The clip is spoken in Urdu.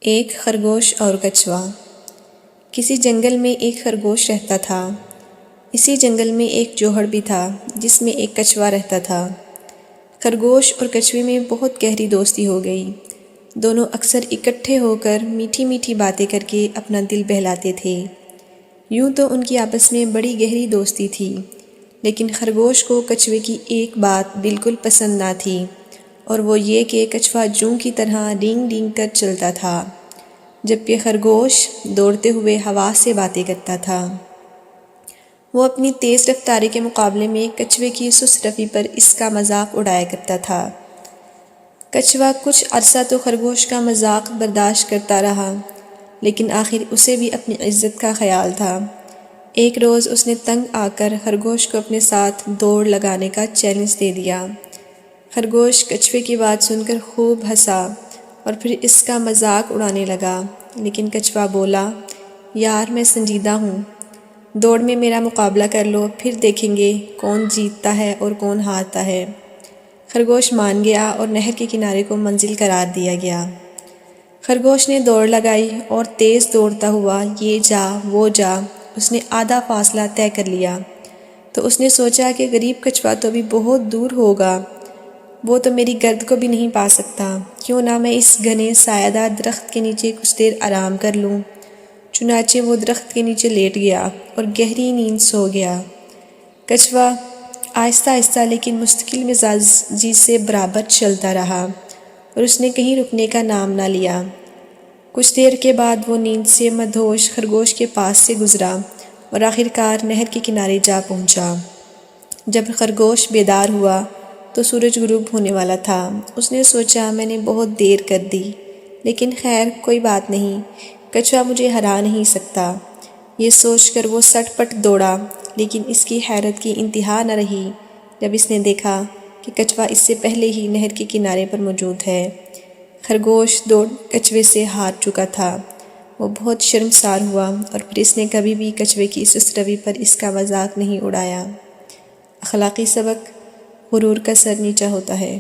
ایک خرگوش اور کچھوا۔ کسی جنگل میں ایک خرگوش رہتا تھا۔ اسی جنگل میں ایک جوہڑ بھی تھا جس میں ایک کچھوا رہتا تھا۔ خرگوش اور کچھوے میں بہت گہری دوستی ہو گئی۔ دونوں اکثر اکٹھے ہو کر میٹھی میٹھی باتیں کر کے اپنا دل بہلاتے تھے۔ یوں تو ان کی آپس میں بڑی گہری دوستی تھی، لیکن خرگوش کو کچھوے کی ایک بات بالکل پسند نہ تھی، اور وہ یہ کہ کچھوا جوں کی طرح رینگ رینگ کر چلتا تھا، جبکہ خرگوش دوڑتے ہوئے ہوا سے باتیں کرتا تھا۔ وہ اپنی تیز رفتاری کے مقابلے میں کچھوے کی سست روی پر اس کا مذاق اڑایا کرتا تھا۔ کچھوا کچھ عرصہ تو خرگوش کا مذاق برداشت کرتا رہا، لیکن آخر اسے بھی اپنی عزت کا خیال تھا۔ ایک روز اس نے تنگ آ کر خرگوش کو اپنے ساتھ دوڑ لگانے کا چیلنج دے دیا۔ خرگوش کچھوے کی بات سن کر خوب ہنسا اور پھر اس کا مذاق اڑانے لگا، لیکن کچھوا بولا، یار میں سنجیدہ ہوں، دوڑ میں میرا مقابلہ کر لو، پھر دیکھیں گے کون جیتتا ہے اور کون ہارتا ہے۔ خرگوش مان گیا اور نہر کے کنارے کو منزل قرار دیا گیا۔ خرگوش نے دوڑ لگائی اور تیز دوڑتا ہوا یہ جا وہ جا اس نے آدھا فاصلہ طے کر لیا۔ تو اس نے سوچا کہ غریب کچھوا تو بھی بہت دور ہوگا، وہ تو میری گرد کو بھی نہیں پا سکتا، کیوں نہ میں اس گھنے سایہ دار درخت کے نیچے کچھ دیر آرام کر لوں۔ چنانچہ وہ درخت کے نیچے لیٹ گیا اور گہری نیند سو گیا۔ کچھوا آہستہ آہستہ لیکن مستقل مزاجی سے برابر چلتا رہا اور اس نے کہیں رکنے کا نام نہ لیا۔ کچھ دیر کے بعد وہ نیند سے مدہوش خرگوش کے پاس سے گزرا اور آخرکار نہر کے کنارے جا پہنچا۔ جب خرگوش بیدار ہوا تو سورج غروب ہونے والا تھا۔ اس نے سوچا میں نے بہت دیر کر دی، لیکن خیر کوئی بات نہیں، کچھوا مجھے ہرا نہیں سکتا۔ یہ سوچ کر وہ سٹ پٹ دوڑا، لیکن اس کی حیرت کی انتہا نہ رہی جب اس نے دیکھا کہ کچھوا اس سے پہلے ہی نہر کے کنارے پر موجود ہے۔ خرگوش دوڑ کچھوے سے ہار چکا تھا۔ وہ بہت شرمسار ہوا اور پھر اس نے کبھی بھی کچھوے کی سست روی پر اس کا مذاق نہیں اڑایا۔ اخلاقی سبق: غرور کا سر نیچا ہوتا ہے۔